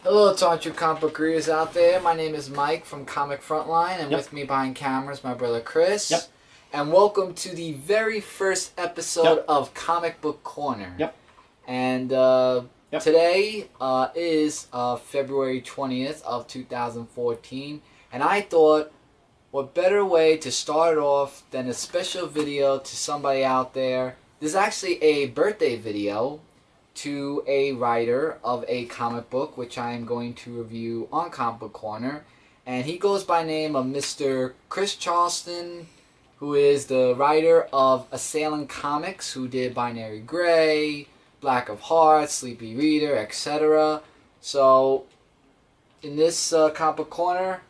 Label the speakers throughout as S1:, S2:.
S1: Hello to all you comic book readers out there. My name is Mike from Comic Frontline, and
S2: Yep.
S1: with me behind cameras, my brother Chris.
S2: Yep.
S1: And welcome to the very first episode
S2: Yep.
S1: of Comic Book Corner.
S2: Yep.
S1: And
S2: Yep.
S1: today is February 20th of 2014, and I thought, what better way to start off than a special video to somebody out there. This is actually a birthday video to a writer of a comic book, which I am going to review on Comic Book Corner. And he goes by name of Mr. Chris Charleston, who is the writer of Assailant Comics, who did Binary Gray, Black of Hearts, Sleepy Reader, etc. So, in this Comic Book Corner,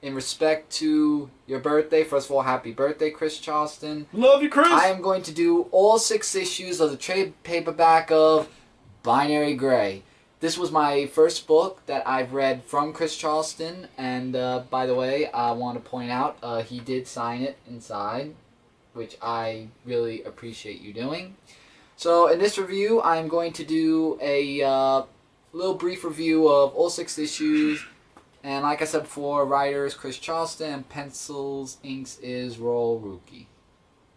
S1: in respect to your birthday, first of all, happy birthday, Chris Charleston.
S2: Love you, Chris.
S1: I am going to do all 6 issues of the trade paperback of Binary Gray. This was my first book that I've read from Chris Charleston, and by the way, I want to point out he did sign it inside, which I really appreciate you doing. So in this review, I'm going to do a little brief review of all 6 issues, and like I said before, writers Chris Charleston, and pencils, inks is Roll Rookie.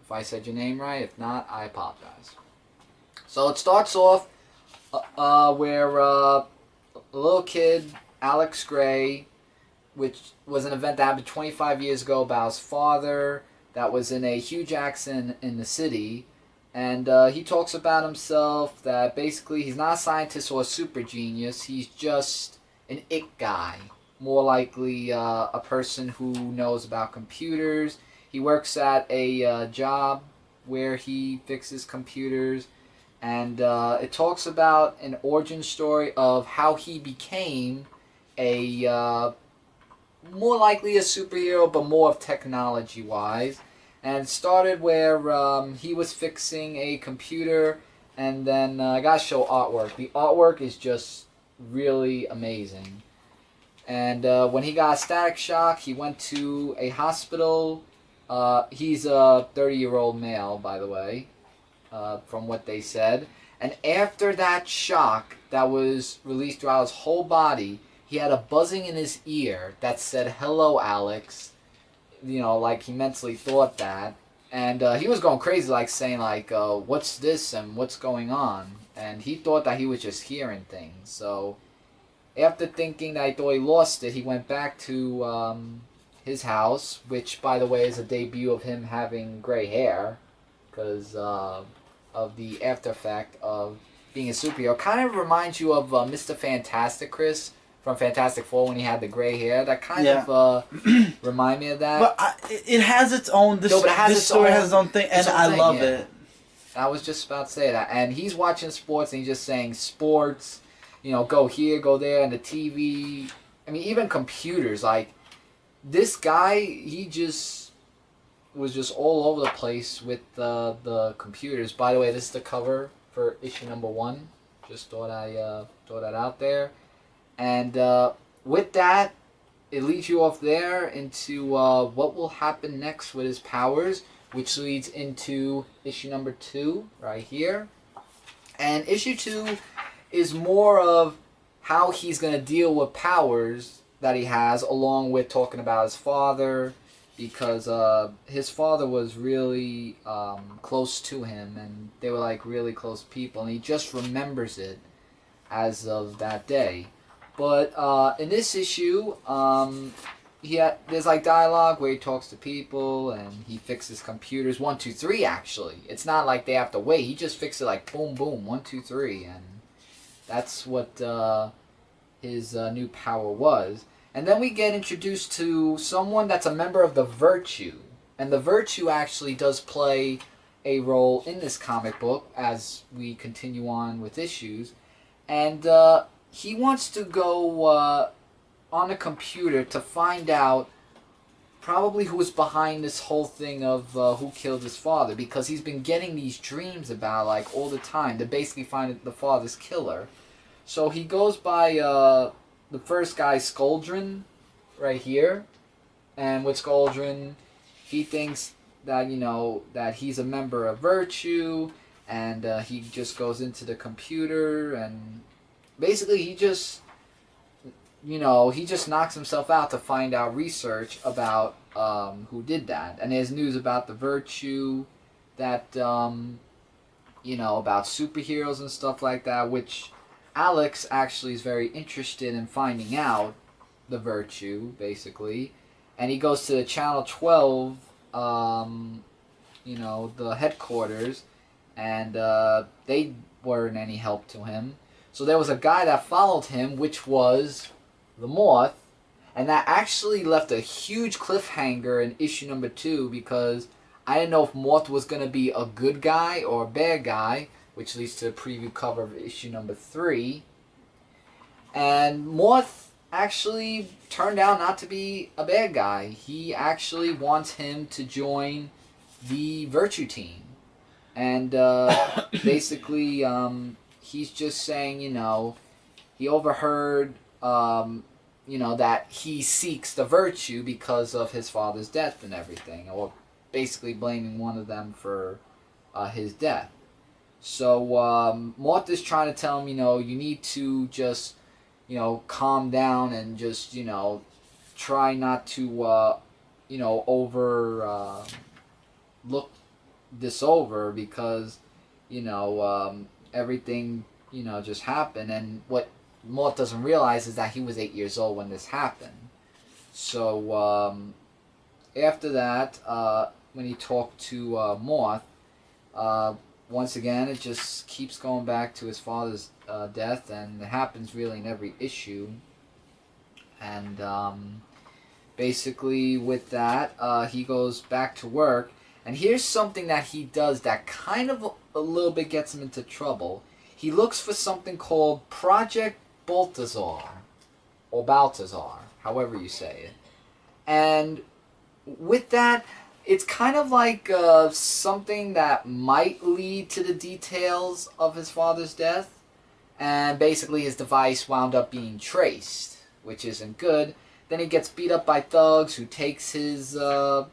S1: If I said your name right, if not, I apologize. So it starts off where a little kid, Alex Gray, which was an event that happened 25 years ago about his father that was in a huge accident in the city. And he talks about himself that basically he's not a scientist or a super genius. He's just an it guy. More likely a person who knows about computers. He works at a job where he fixes computers. And it talks about an origin story of how he became a more likely a superhero, but more of technology-wise. And it started where he was fixing a computer, and then I gotta show artwork. The artwork is just really amazing. And when he got a static shock, he went to a hospital. He's a 30-year-old male, by the way. From what they said. And after that shock that was released throughout his whole body, he had a buzzing in his ear that said, "Hello, Alex." You know, like he mentally thought that. And he was going crazy, like saying, like, what's this and what's going on? And he thought that he was just hearing things. So after thinking that he thought he lost it, he went back to his house, which, by the way, is a debut of him having gray hair. Because of the after effect of being a superhero. Kind of reminds you of Mr. Fantastic, Chris, from Fantastic Four when he had the gray hair. That kind of remind me of that.
S2: But it has its own. This story has its own thing, and I love it.
S1: I was just about to say that. And he's watching sports, and he's just saying sports, you know, go here, go there, and the TV. I mean, even computers. Like, this guy, he just was just all over the place with the computers. By the way, this is the cover for issue number 1. Just thought I throw that out there. And with that, it leads you off there into what will happen next with his powers, which leads into issue number 2 right here. And issue 2 is more of how he's going to deal with powers that he has, along with talking about his father, because his father was really close to him, and they were like really close people, and he just remembers it as of that day. But in this issue, there's like dialogue where he talks to people, and he fixes computers 1, 2, 3. Actually, it's not like they have to wait. He just fixes it like boom, boom, 1, 2, 3, and that's what his new power was. And then we get introduced to someone that's a member of the Virtue. And the Virtue actually does play a role in this comic book as we continue on with issues. And he wants to go on a computer to find out probably who was behind this whole thing of who killed his father. Because he's been getting these dreams about, like, all the time to basically find the father's killer. So he goes by the first guy, Skoldrin, right here. And with Skoldrin, he thinks that, you know, that he's a member of Virtue, and he just goes into the computer, and basically he just you know, he just knocks himself out to find out research about who did that. And there's news about the virtue that, you know, about superheroes and stuff like that, which Alex actually is very interested in finding out the virtue, basically. And he goes to Channel 12, you know, the headquarters, and they weren't any help to him. So there was a guy that followed him, which was the Moth, and that actually left a huge cliffhanger in issue number 2 because I didn't know if Moth was going to be a good guy or a bad guy, which leads to the preview cover of issue number 3. And Moth actually turned out not to be a bad guy. He actually wants him to join the Virtue Team. And basically, he's just saying, you know, he overheard, you know, that he seeks the virtue because of his father's death and everything, or basically blaming one of them for his death. So Mort is trying to tell him, you know, you need to just, you know, calm down and just, you know, try not to, you know, look this over because, you know, everything, you know, just happened. And what Mort doesn't realize is that he was 8 years old when this happened. So after that, when he talked to Morth, once again, it just keeps going back to his father's death, and it happens really in every issue. And basically with that, he goes back to work. And here's something that he does that kind of a little bit gets him into trouble. He looks for something called Project Balthazar, or Balthazar, however you say it. And with that, it's kind of like something that might lead to the details of his father's death. And basically his device wound up being traced, which isn't good. Then he gets beat up by thugs who takes his little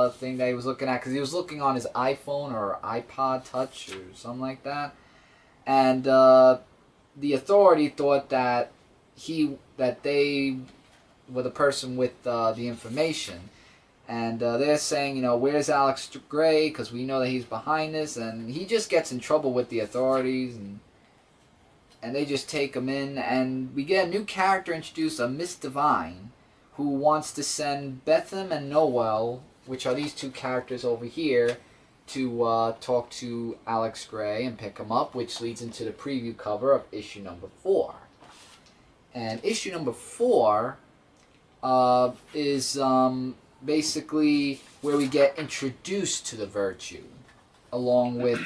S1: thing that he was looking at, because he was looking on his iPhone or iPod Touch or something like that. And the authority thought that they were the person with the information. And they're saying, you know, where's Alex Gray? Because we know that he's behind this. And he just gets in trouble with the authorities. And they just take him in. And we get a new character introduced, a Miss Divine, who wants to send Betham and Noel, which are these two characters over here, to talk to Alex Gray and pick him up, which leads into the preview cover of issue number 4. And issue number 4 is basically where we get introduced to the virtue, along with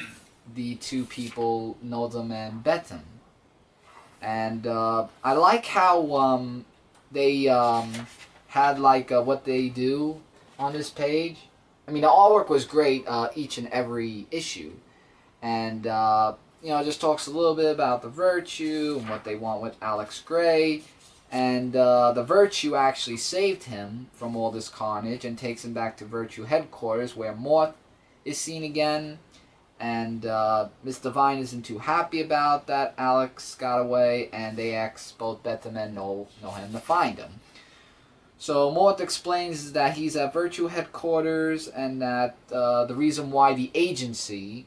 S1: the two people, Nodam and Betham. And I like how they had like what they do on this page. I mean, the artwork was great each and every issue. And, you know, it just talks a little bit about the virtue and what they want with Alex Gray. And the virtue actually saved him from all this carnage and takes him back to Virtue headquarters, where Mort is seen again. And Miss Divine isn't too happy about that Alex got away, and they ask both Betham and Noel to find him. So Mort explains that he's at Virtue headquarters, and that the reason why the agency,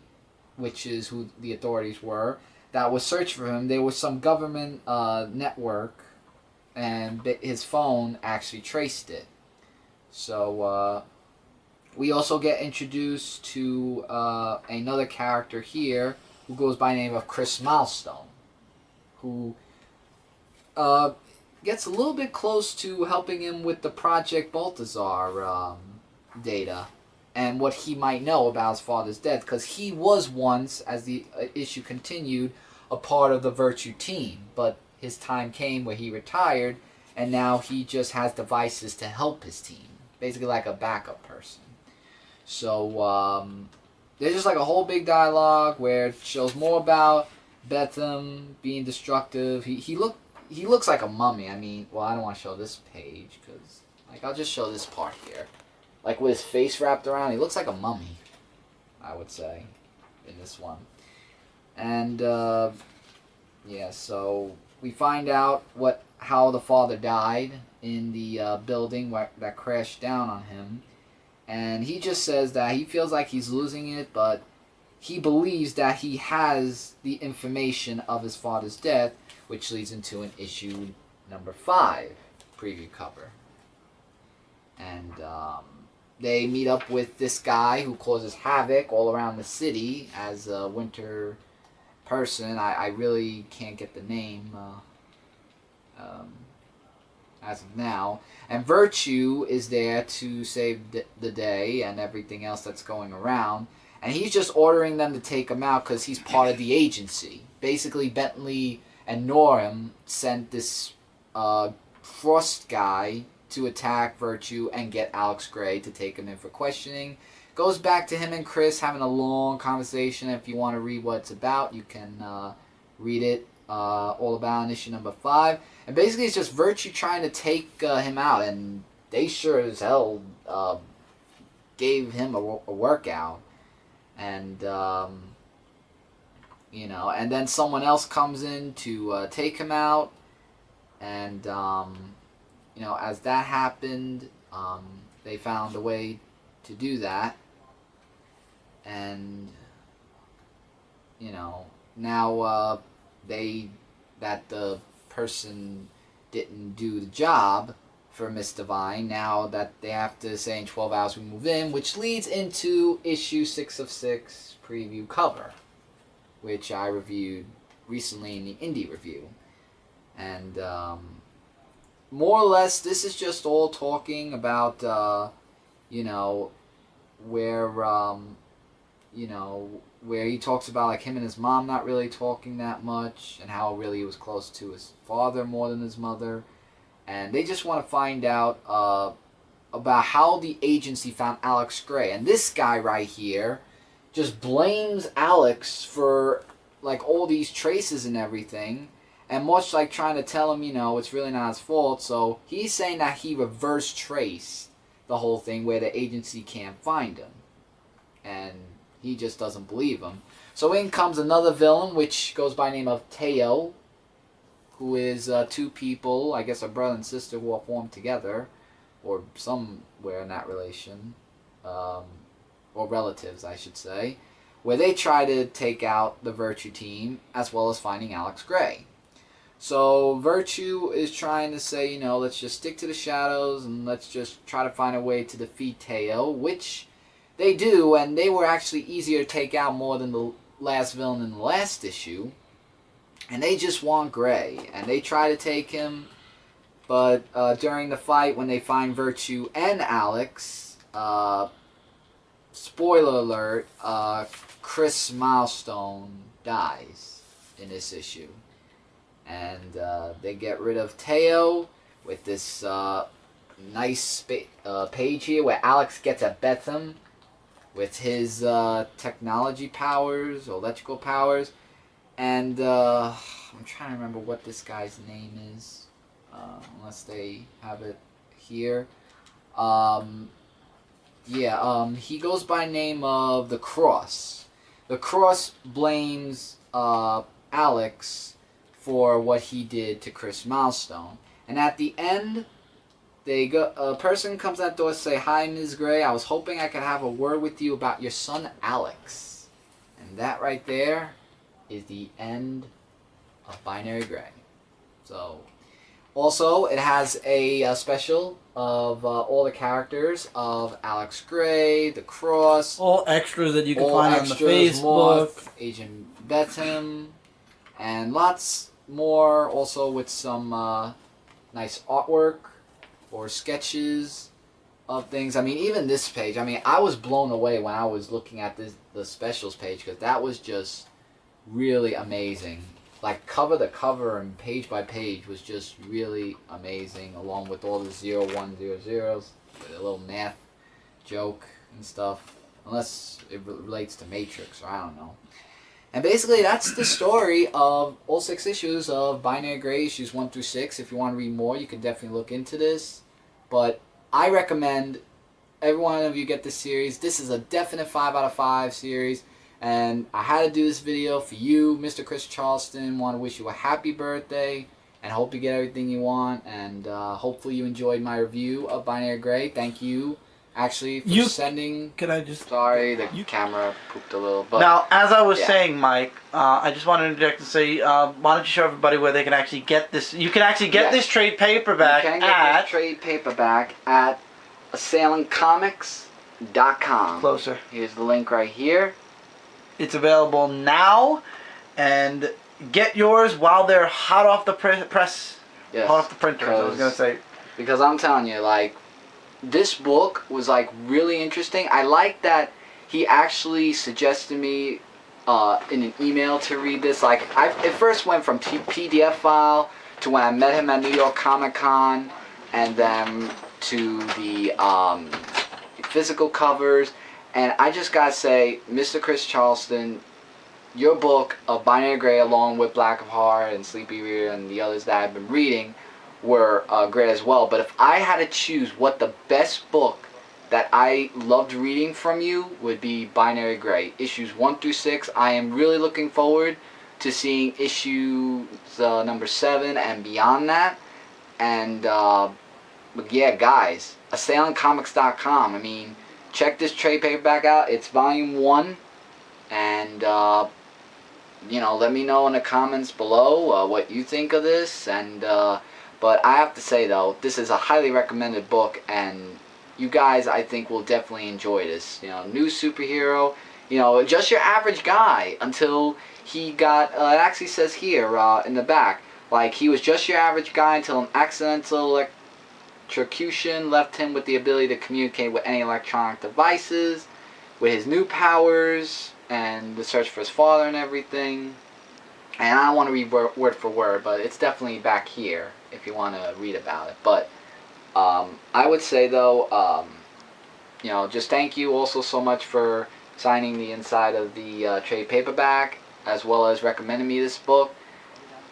S1: which is who the authorities were, that was searching for him, there was some government network, and his phone actually traced it. So we also get introduced to another character here who goes by the name of Chris Milestone, who gets a little bit close to helping him with the Project Balthazar data and what he might know about his father's death, because he was once, as the issue continued, a part of the Virtue team, but his time came where he retired, and now he just has devices to help his team, basically like a backup person. So there's just like a whole big dialogue where it shows more about Betham being destructive. He looks like a mummy. I mean, well, I don't want to show this page because, like, I'll just show this part here. Like, with his face wrapped around, he looks like a mummy, I would say, in this one. And Yeah, so we find out how the father died in the building that crashed down on him. And he just says that he feels like he's losing it, but he believes that he has the information of his father's death, which leads into an issue number 5 preview cover. And they meet up with this guy who causes havoc all around the city as a winter person. I really can't get the name as of now. And Virtue is there to save the day and everything else that's going around. And he's just ordering them to take him out because he's part of the agency. Basically, Bentley and Norm sent this Frost guy to attack Virtue and get Alex Gray to take him in for questioning. Goes back to him and Chris having a long conversation. If you want to read what it's about, you can read it all about in issue number 5. And basically it's just Virtue trying to take him out, and they sure as hell gave him a workout. And, you know, and then someone else comes in to take him out. And, you know, as that happened, they found a way to do that. And, you know, now that the person didn't do the job for Miss Divine, now that they have to say in 12 hours we move in, which leads into issue 6 of 6 preview cover, which I reviewed recently in the Indie Review. And more or less this is just all talking about you know, where you know, where he talks about like him and his mom not really talking that much, and how really he was close to his father more than his mother. And they just want to find out about how the agency found Alex Gray. And this guy right here just blames Alex for like all these traces and everything, and much like trying to tell him, you know, it's really not his fault. So he's saying that he reverse traced the whole thing where the agency can't find him, and he just doesn't believe him. So in comes another villain, which goes by the name of Teo, who is 2 people, I guess a brother and sister, who are formed together, or somewhere in that relation, or relatives, I should say, where they try to take out the Virtue team, as well as finding Alex Gray. So Virtue is trying to say, you know, let's just stick to the shadows, and let's just try to find a way to defeat Teo, which they do, and they were actually easier to take out more than the last villain in the last issue. And they just want Gray, and they try to take him, but during the fight, when they find Virtue and Alex, spoiler alert, Chris Milestone dies in this issue. And they get rid of Teo with this nice page here where Alex gets at Betham with his technology powers, electrical powers. And I'm trying to remember what this guy's name is, unless they have it here. He goes by name of The Cross. The Cross blames Alex for what he did to Chris Milestone. And at the end, a person comes at the door and say, "Hi, Ms. Gray. I was hoping I could have a word with you about your son, Alex." And that right there is the end of Binary Gray. So, also, it has a special of all the characters of Alex Gray, The Cross.
S2: All extras that you can find on the Facebook.
S1: Morph, Agent Betham, and lots more, also with some nice artwork or sketches of things. I mean, even this page, I mean, I was blown away when I was looking at the specials page, because that was just really amazing. Like, cover to cover and page by page was just really amazing, along with all the 0100s, with a little math joke and stuff, unless it relates to Matrix, or I don't know. And basically, that's the story of all 6 issues of Binary Gray, issues 1 through 6. If you want to read more, you can definitely look into this. But I recommend every one of you get this series. This is a definite 5 out of 5 series. And I had to do this video for you, Mr. Chris Charleston. Want to wish you a happy birthday. And hope you get everything you want. And hopefully you enjoyed my review of Binary Gray. Thank you, actually, for sending...
S2: Can I just...
S1: Sorry, the camera pooped a little. But
S2: now, as I was saying, Mike, I just wanted to interject and say, why don't you show everybody where they can actually get this... You can actually get this trade paperback
S1: at... You can get this trade paperback at assailingcomics.com.
S2: Closer.
S1: Here's the link right here.
S2: It's available now, and... Get yours while they're hot off the press.
S1: Yes,
S2: hot off the printer, I was going to say.
S1: Because I'm telling you, like, this book was, like, really interesting. I like that he actually suggested me in an email to read this. Like, it first went from PDF file to when I met him at New York Comic Con, and then to the physical covers. And I just got to say, Mr. Chris Charleston, your book of Binary Gray, along with Black of Heart and Sleepy Reader and the others that I've been reading, were great as well. But if I had to choose what the best book that I loved reading from you would be Binary Gray. Issues 1 through 6. I am really looking forward to seeing issues number 7 and beyond that. And but yeah, guys, assailingcomics.com. I mean, check this trade paperback out. It's volume 1. And you know, let me know in the comments below what you think of this. And but I have to say though, this is a highly recommended book, and you guys, I think, will definitely enjoy this. You know, new superhero, you know, just your average guy until he got, it actually says here in the back, like, he was just your average guy until an accidental electrocution left him with the ability to communicate with any electronic devices, with his new powers, and the search for his father and everything. And I don't want to read word for word, but it's definitely back here if you want to read about it. But I would say though, you know, just thank you also so much for signing the inside of the trade paperback, as well as recommending me this book.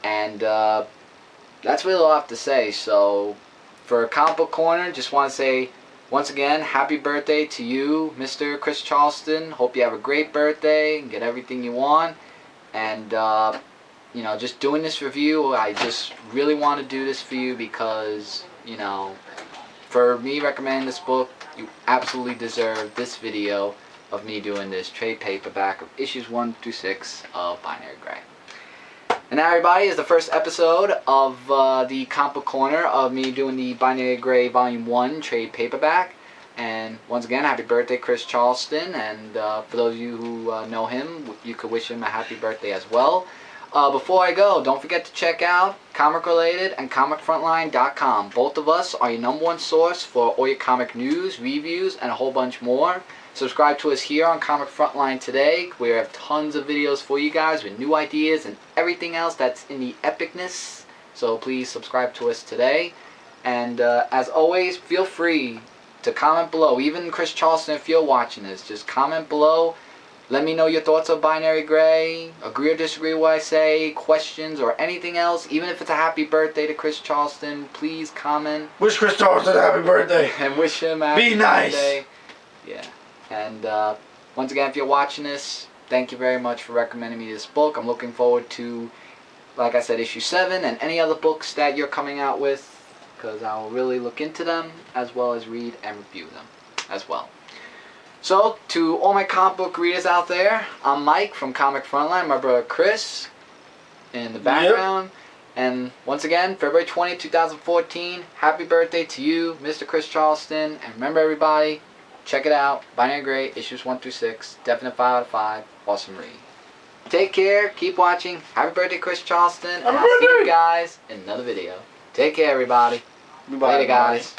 S1: And that's really all I have to say. So for Comic Book Corner, just want to say, once again, happy birthday to you, Mr. Chris Charleston. Hope you have a great birthday and get everything you want. And, you know, just doing this review, I just really want to do this for you because, you know, for me recommending this book, you absolutely deserve this video of me doing this trade paperback of issues 1 through 6 of Binary Gray. And now, everybody, is the first episode of the Comic Book Corner of me doing the Binary Gray Volume 1 trade paperback. And once again, happy birthday, Chris Charleston. And for those of you who know him, you could wish him a happy birthday as well. Before I go, don't forget to check out Comic Related and ComicFrontline.com. Both of us are your #1 source for all your comic news, reviews, and a whole bunch more. Subscribe to us here on Comic Frontline today. We have tons of videos for you guys with new ideas and everything else that's in the epicness. So please subscribe to us today. And as always, feel free to comment below. Even Chris Charleston, if you're watching this, just comment below. Let me know your thoughts on Binary Gray. Agree or disagree with what I say, questions, or anything else. Even if it's a happy birthday to Chris Charleston, please comment.
S2: Wish Chris Charleston a happy birthday.
S1: And wish him a happy birthday. Yeah. And once again, if you're watching this, thank you very much for recommending me this book. I'm looking forward to, like I said, issue 7 and any other books that you're coming out with, because I will really look into them as well as read and review them as well. So, to all my comic book readers out there, I'm Mike from Comic Frontline, my brother Chris in the background. Yep. And once again, February 20th, 2014, happy birthday to you, Mr. Chris Charleston. And remember, everybody, check it out, Binary Gray, issues 1 through 6, definite 5 out of 5, awesome read. Take care, keep watching, happy birthday, Chris Charleston, and I'll see you guys in another video. Take care, everybody. Later, guys.